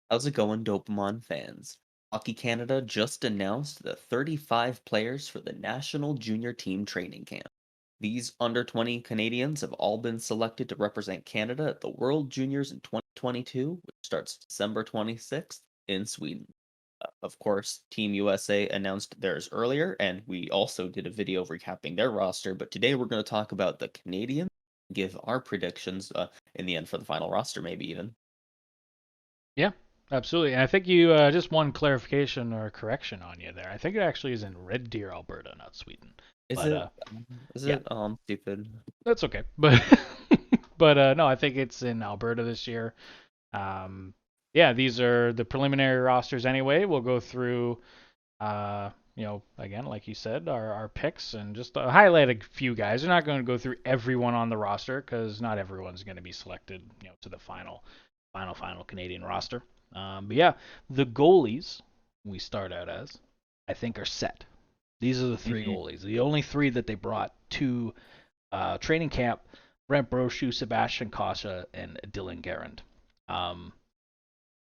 How's it going, Dopamon fans? Hockey Canada just announced the 35 players for the National Junior Team Training Camp. These under 20 Canadians have all been selected to represent Canada at the World Juniors in 2022, which starts December 26th in Sweden. Of course, Team USA announced theirs earlier, and we also did a video recapping their roster. But today we're going to talk about the Canadians, give our predictions in the end for the final roster, maybe even. Yeah, absolutely. And I think you just one clarification or correction on you there. I think it actually is in Red Deer, Alberta, not Sweden. Is But it? Is yeah, it? Oh, I'm stupid. that's okay. But no, I think it's in Alberta this year. Um, yeah, these are the preliminary rosters anyway. We'll go through, again, like you said, our picks and just highlight a few guys. We're not going to go through everyone on the roster because not everyone's going to be selected, to the final Canadian roster. But yeah, the goalies we start out as, I think, are set. These are the three Mhm. goalies. The only three that they brought to training camp: Brent Brochu, Sebastian Cossa, and Dylan Garand. Um,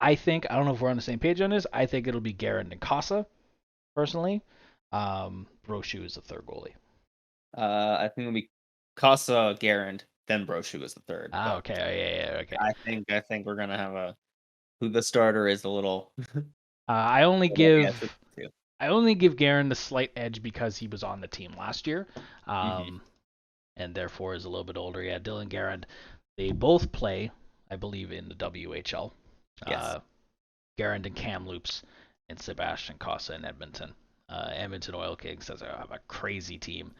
I don't know if we're on the same page on this. I think it'll be Garand and Cossa, personally. Brochu is the third goalie. I think it'll be Cossa, Garand, then Brochu is the third. Ah, But okay. Yeah, okay. I think we're gonna have a who the starter is a little. I only Yeah, give 52. I only give Garand the slight edge because he was on the team last year. Hmm. Um, and therefore is a little bit older. Yeah, Dylan Garand, they both play, I believe, in the WHL. Yes. Uh, Garand and Kamloops and Sebastian Cossa in Edmonton. Edmonton Oil Kings says I have a crazy team.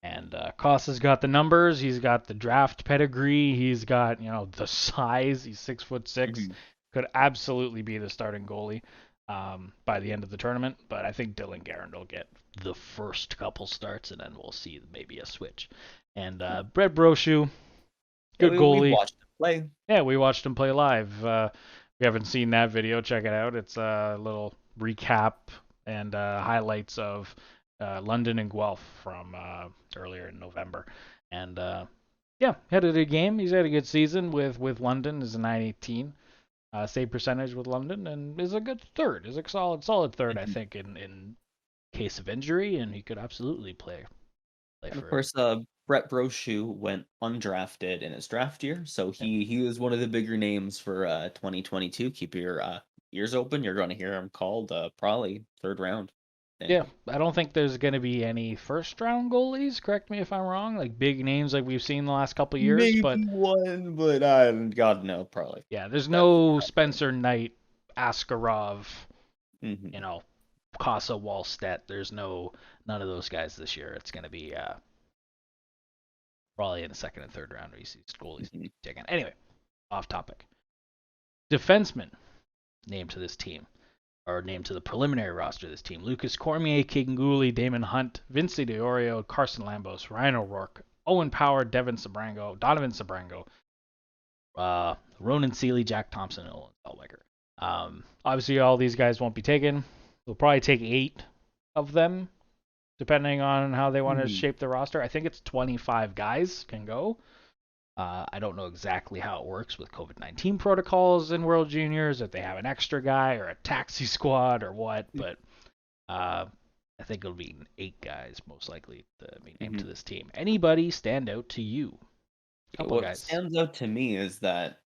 And Cossa's got the numbers. He's got the draft pedigree. He's got the size. He's 6'6". Hmm. Could absolutely be the starting goalie by the end of the tournament. But I think Dylan Garand will get the first couple starts, and then we'll see maybe a switch. And Brett Brochu, Yeah, good we've goalie. watched him play. Yeah, we watched him play live. If you haven't seen that video, check it out. It's a little recap and highlights of London and Guelph from earlier in November. And yeah, had a good game. He's had a good season with London. Is a 918 save percentage with London, and is a good third. Is a solid third, I Mhm. think, in case of injury, and he could absolutely play And of for. course, Brett Brochu went undrafted in his draft year, so he was one of the bigger names for 2022. Keep your ears open. You're going to hear him called probably third round. Yeah, And I don't think there's going to be any first round goalies. Correct me if I'm wrong. Like big names like we've seen the last couple of years, but maybe one, but God no, probably. yeah, there's Definitely no not good. Spencer Knight, Askarov, you Hmm. know, Cossa, Wallstedt. There's none of those guys this year. It's going to be probably in the second and third round where you see goalies Hmm. taken. Anyway, off topic. Defensemen named to this team, or named to the preliminary roster of this team: Lukas Cormier, Guhle, Daemon Hunt, Vincent Iorio, Carson Lambos, Ryan O'Rourke, Owen Power, Donovan Sebrango, Ronan Seeley, Jack Thompson, and Olen Zellweger. Obviously, all these guys won't be taken. We'll probably take 8 of them, depending on how they want to Hmm. shape the roster. I think it's 25 guys can go. I don't know exactly how it works with COVID-19 protocols in World Juniors, if they have an extra guy or a taxi squad or what, but uh, I think it'll be 8 guys most likely to be named to Hmm. this team. Anybody stand out to you? Couple What guys. stands out to me is that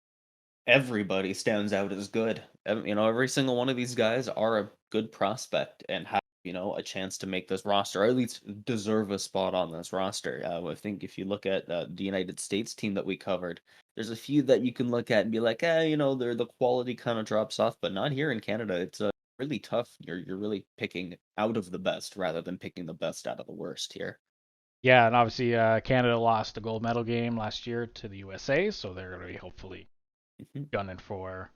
everybody stands out as good. Every single one of these guys are a good prospect and have, a chance to make this roster, or at least deserve a spot on this roster. I think if you look at the United States team that we covered, there's a few that you can look at and be like, they're the quality kind of drops off, but not here in Canada. It's really tough. You're really picking out of the best rather than picking the best out of the worst here. Yeah, and obviously Canada lost the gold medal game last year to the USA, so they're going to be hopefully Mhm. gunning for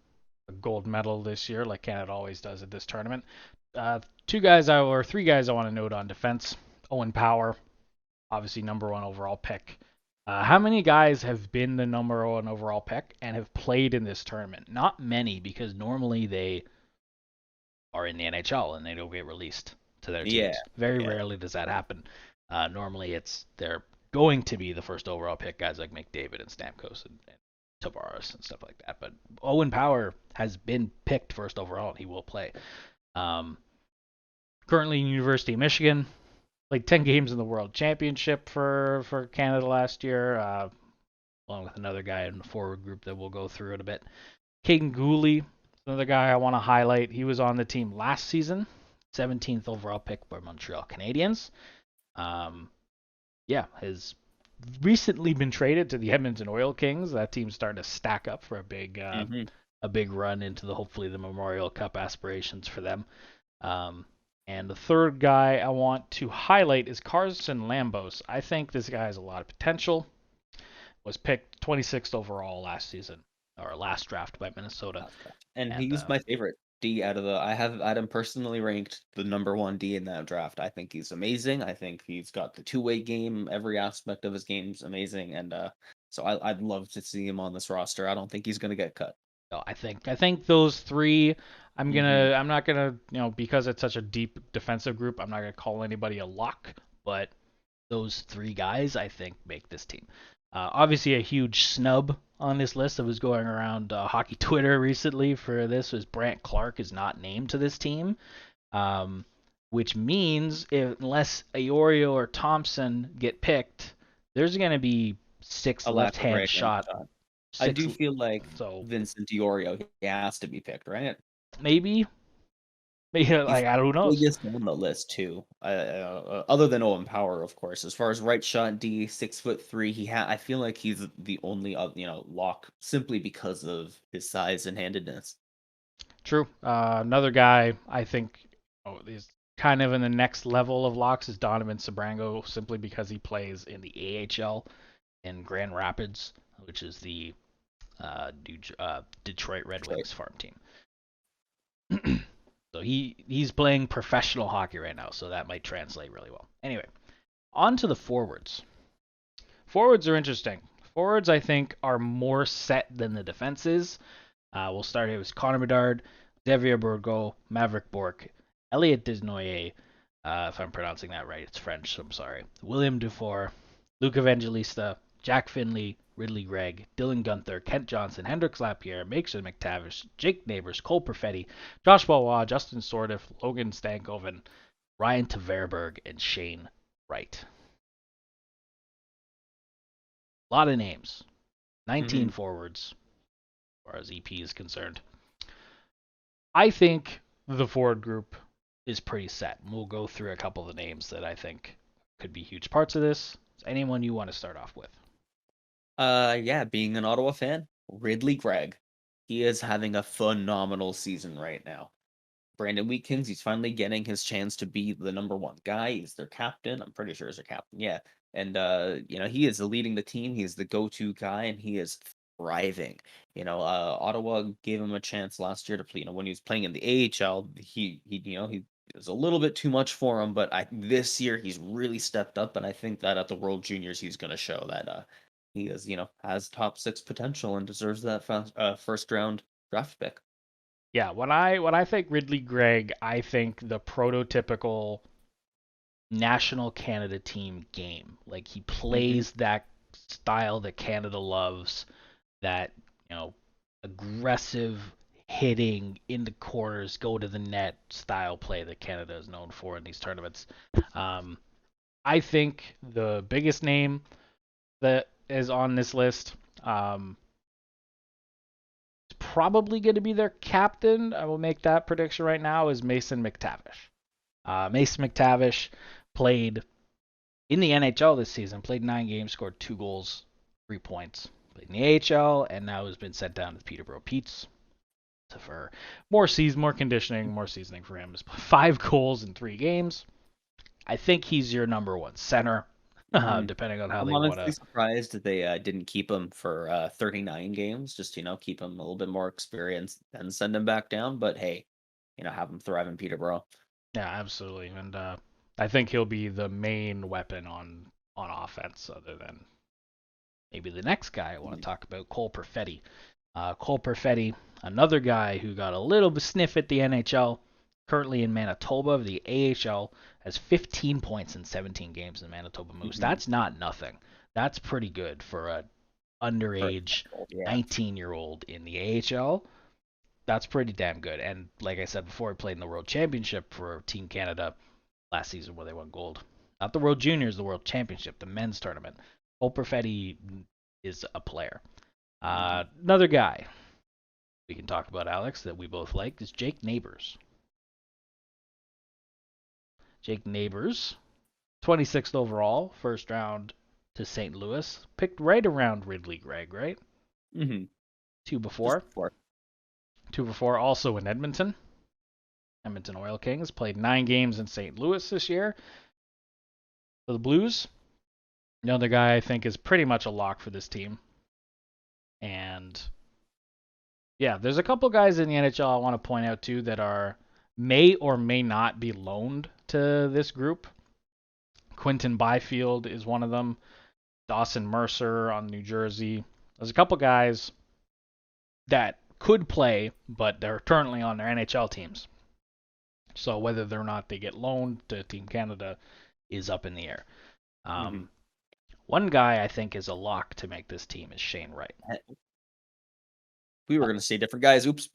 a gold medal this year, like Canada always does at this tournament. Uh, 3 guys I want to note on defense: Owen Power, obviously number one overall pick. How many guys have been the number one overall pick and have played in this tournament? Not many, because normally they are in the NHL and they don't get released to their Yeah, teams. Very yeah. rarely does that happen. Normally they're going to be the first overall pick guys like McDavid and Stamkos and Tavares and stuff like that. But Owen Power has been picked first overall, and he will play. Um, Currently in University of Michigan, played 10 games in the World Championship for Canada last year, along with another guy in the forward group that we'll go through in a bit. Kaiden Guhle, another guy I want to highlight. He was on the team last season, 17th overall pick by Montreal Canadiens. Has recently been traded to the Edmonton Oil Kings. That team's starting to stack up for a big run into hopefully the Memorial Cup aspirations for them. And the third guy I want to highlight is Carson Lambos. I think this guy has a lot of potential. Was picked 26th overall last season, or last draft by Minnesota. And he's my favorite D out of the. I had him personally ranked the number 1 D in that draft. I think he's amazing. I think he's got the two-way game. Every aspect of his game's amazing, and so I'd love to see him on this roster. I don't think he's gonna get cut. No, I think those three. I'm not gonna, because it's such a deep defensive group, I'm not gonna call anybody a lock, but those three guys I think make this team. Obviously, a huge snub on this list that was going around hockey Twitter recently for this was Brandt Clarke is not named to this team, which means unless Iorio or Thompson get picked, there's going to be 6 left-hand shot. I do feel like Vincent Iorio, he has to be picked, right? Maybe like I don't know. Biggest on the list too, other than Owen Power, of course. As far as right shot D, 6'3", I feel like he's the only lock simply because of his size and handedness. True. Another guy I think is kind of in the next level of locks is Donovan Sebrango, simply because he plays in the AHL in Grand Rapids, which is the Detroit Red Wings farm team. So he's playing professional hockey right now, so that might translate really well. Anyway, on to the forwards. Forwards are interesting. Forwards, I think, are more set than the defenses. We'll start here with Connor Bedard, Xavier Bourgault, Maverick Bourque, Elliot Desnoyers, if I'm pronouncing that right, it's French, so I'm sorry. William Dufour, Luke Evangelista, Jack Finley, Ridley Greig, Dylan Gunther, Kent Johnson, Hendrix Lapierre, Mason McTavish, Jake Neighbors, Cole Perfetti, Josh Balwa, Justin Sordiff, Logan Stankoven, Ryan Tverberg, and Shane Wright. A lot of names. 19 forwards, as far as EP is concerned. I think the forward group is pretty set. We'll go through a couple of the names that I think could be huge parts of this. Is anyone you want to start off with? Being an Ottawa fan, Ridley Greig. He is having a phenomenal season right now. Brandon Wheatkins, he's finally getting his chance to be the number 1 guy. He's their captain. I'm pretty sure he's their captain. Yeah. And he is leading the team. He's the go-to guy, and he is thriving. Ottawa gave him a chance last year to play. When he was playing in the AHL, he was a little bit too much for him, but this year he's really stepped up, and I think that at the World Juniors he's going to show that he is, has top 6 potential and deserves that first round draft pick. Yeah, when I think Ridley Greig, I think the prototypical national Canada team game. Like he plays that style that Canada loves, that aggressive hitting in the corners, go to the net style play that Canada is known for in these tournaments. I think the biggest name that is on this list is probably going to be their captain. I will make that prediction right now, is Mason McTavish. Mason McTavish played in the NHL this season, played 9 games, scored 2 goals, 3 points. Played in the AHL, and now has been sent down to Peterborough Petes for more conditioning, more seasoning for him. 5 goals in 3 games. I think he's your number 1 center, depending on how they want to. I'm honestly surprised that they didn't keep him for 39 games, just keep him a little bit more experienced and send him back down. But hey, have him thrive in Peterborough. Yeah, absolutely, and I think he'll be the main weapon on offense, other than maybe the next guy I want to talk about, Cole Perfetti. Cole Perfetti, another guy who got a little bit sniff at the NHL, currently in Manitoba of the AHL, has 15 points in 17 games in Manitoba Moose. That's not nothing. That's pretty good for a underage Yeah. 19-year-old in the AHL. That's pretty damn good. And like I said before, he played in the World Championship for Team Canada last season where they won gold. Not the World Juniors, the World Championship, the men's tournament. Perfetti is a player. Another guy we can talk about, Alex, that we both like is Jake Neighbors. Jake Neighbors, 26th overall, first round to St. Louis, picked right around Ridley Greig, right? Mm-hmm. Two Just before. before. Two before, also in Edmonton. Edmonton Oil Kings played 9 games in St. Louis this year for the Blues. Another guy I think is pretty much a lock for this team. And yeah, there's a couple guys in the NHL I want to point out too that are may or may not be loaned to this group. Quinton Byfield is one of them. Dawson Mercer on New Jersey. There's a couple guys that could play, but they're currently on their NHL teams. So whether or not they get loaned to Team Canada is up in the air. One guy I think is a lock to make this team is Shane Wright. We were going to say different guys. Oops.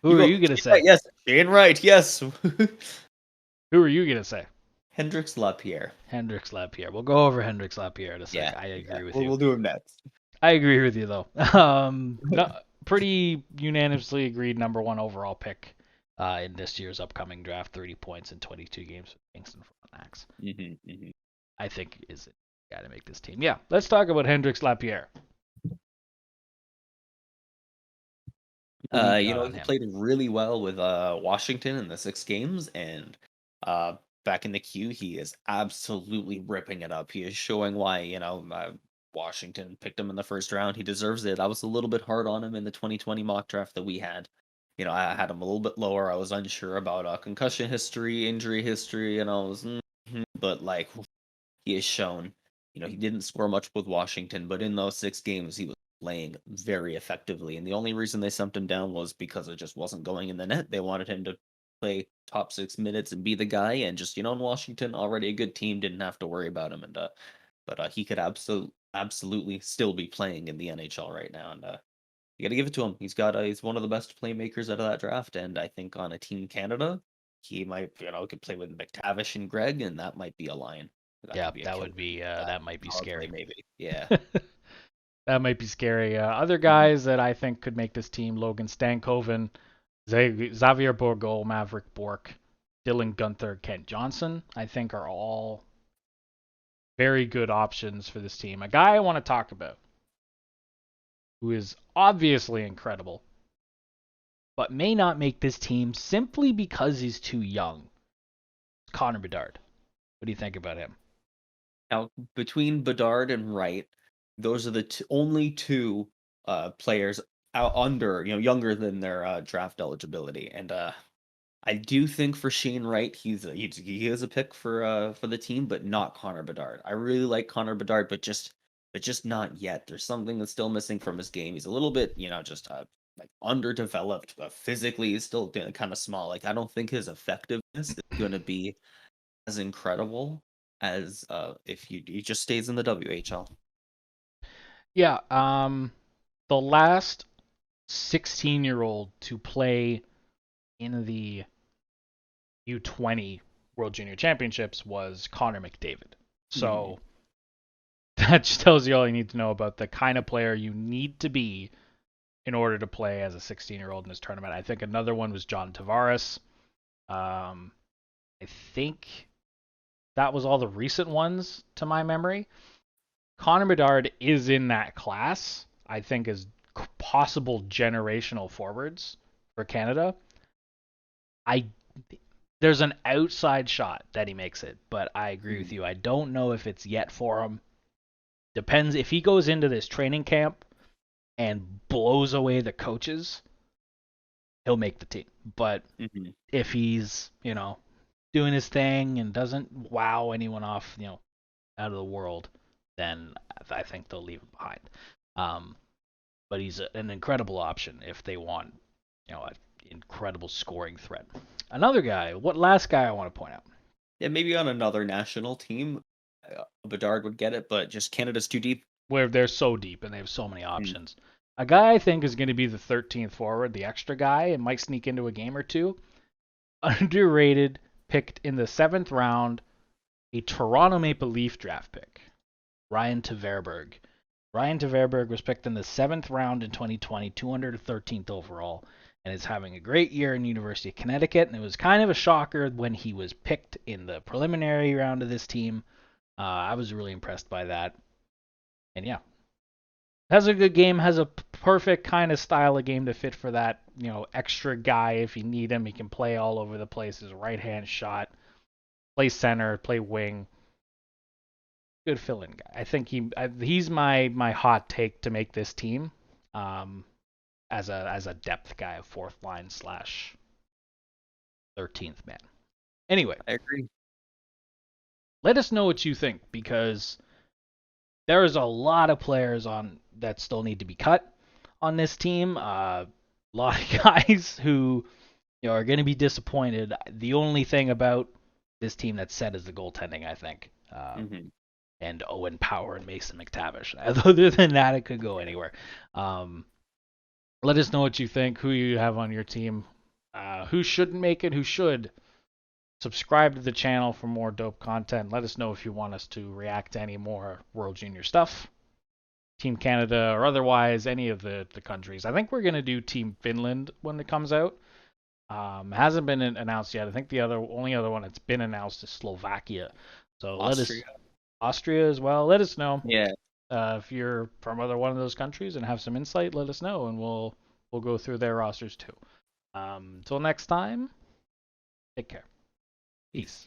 Who are you going to say? Wright, yes, Shane Wright. Yes. Who are you going to say? Hendrix Lapierre. Hendrix Lapierre. We'll go over Hendrix Lapierre in a sec. Yeah, I agree with you. We'll do him next. I agree with you, though. Pretty unanimously agreed number 1 overall pick in this year's upcoming draft. 30 points in 22 games with Kingston Frontenacs. I think is the guy to make this team. Yeah, let's talk about Hendrix Lapierre. He played really well with Washington in the 6 games, and back in the queue, he is absolutely ripping it up. He is showing why, Washington picked him in the first round. He deserves it. I was a little bit hard on him in the 2020 mock draft that we had. I had him a little bit lower. I was unsure about concussion history, injury history, and I was, but like he has shown, he didn't score much with Washington, but in those 6 games, he was playing very effectively. And the only reason they sent him down was because it just wasn't going in the net. They wanted him to play top 6 minutes and be the guy. And just, in Washington, already a good team, didn't have to worry about him. And but he could absolutely still be playing in the NHL right now. And you got to give it to him. He's one of the best playmakers out of that draft. And I think on a Team Canada, he might, could play with McTavish and Greig, and that might be a line. That might be scary. Maybe. Yeah. That might be scary. Other guys that I think could make this team: Logan Stankoven, Xavier Bourgault, Maverick Bourque, Dylan Gunther, Kent Johnson, I think are all very good options for this team. A guy I want to talk about who is obviously incredible, but may not make this team simply because he's too young. Connor Bedard. What do you think about him? Now, between Bedard and Wright, those are the only 2 players out under, younger than their draft eligibility. And I do think for Shane Wright, he is a pick for the team, but not Connor Bedard. I really like Connor Bedard, but just not yet. There's something that's still missing from his game. He's a little bit, just like underdeveloped, but physically he's still kind of small. Like I don't think his effectiveness is going to be as incredible as if he just stays in the WHL. Yeah, the last 16-year-old to play in the U20 World Junior Championships was Connor McDavid. So that just tells you all you need to know about the kind of player you need to be in order to play as a 16-year-old in this tournament. I think another one was John Tavares. I think that was all the recent ones to my memory. Connor Bedard is in that class, I think, as possible generational forwards for Canada. There's an outside shot that he makes it, but I agree with you. I don't know if it's yet for him. Depends if he goes into this training camp and blows away the coaches, he'll make the team. But if he's, doing his thing and doesn't wow anyone off, out of the world, then I think they'll leave him behind. But he's an incredible option if they want, an incredible scoring threat. Another guy, last guy I want to point out? Yeah, maybe on another national team, Bedard would get it, but just Canada's too deep. where they're so deep and they have so many options. A guy I think is going to be the 13th forward, the extra guy, and might sneak into a game or two. Underrated, picked in the 7th round, a Toronto Maple Leaf draft pick, Ryan Tverberg. Ryan Tverberg was picked in the 7th round in 2020, 213th overall, and is having a great year in University of Connecticut. And it was kind of a shocker when he was picked in the preliminary round of this team. I was really impressed by that. And yeah, has a good game, has a perfect kind of style of game to fit for that, extra guy. If you need him, he can play all over the place. His right hand shot, play center, play wing. Good fill-in guy. I think he's my hot take to make this team, as a depth guy, a 4th line / 13th man. Anyway, I agree. let us know what you think, because there is a lot of players on that still need to be cut on this team. A lot of guys who are going to be disappointed. The only thing about this team that's set is the goaltending, I think. And Owen Power and Mason McTavish. Other than that, it could go anywhere. Let us know what you think, who you have on your team, who shouldn't make it, who should. Subscribe to the channel for more dope content. Let us know if you want us to react to any more World Junior stuff. Team Canada or otherwise, any of the countries. I think we're going to do Team Finland when it comes out. Hasn't been announced yet. I think the only other one that's been announced is Slovakia. So Austria as well. Let us know. Yeah. If you're from one of those countries and have some insight, let us know, and we'll go through their rosters too. Until next time, take care. Peace.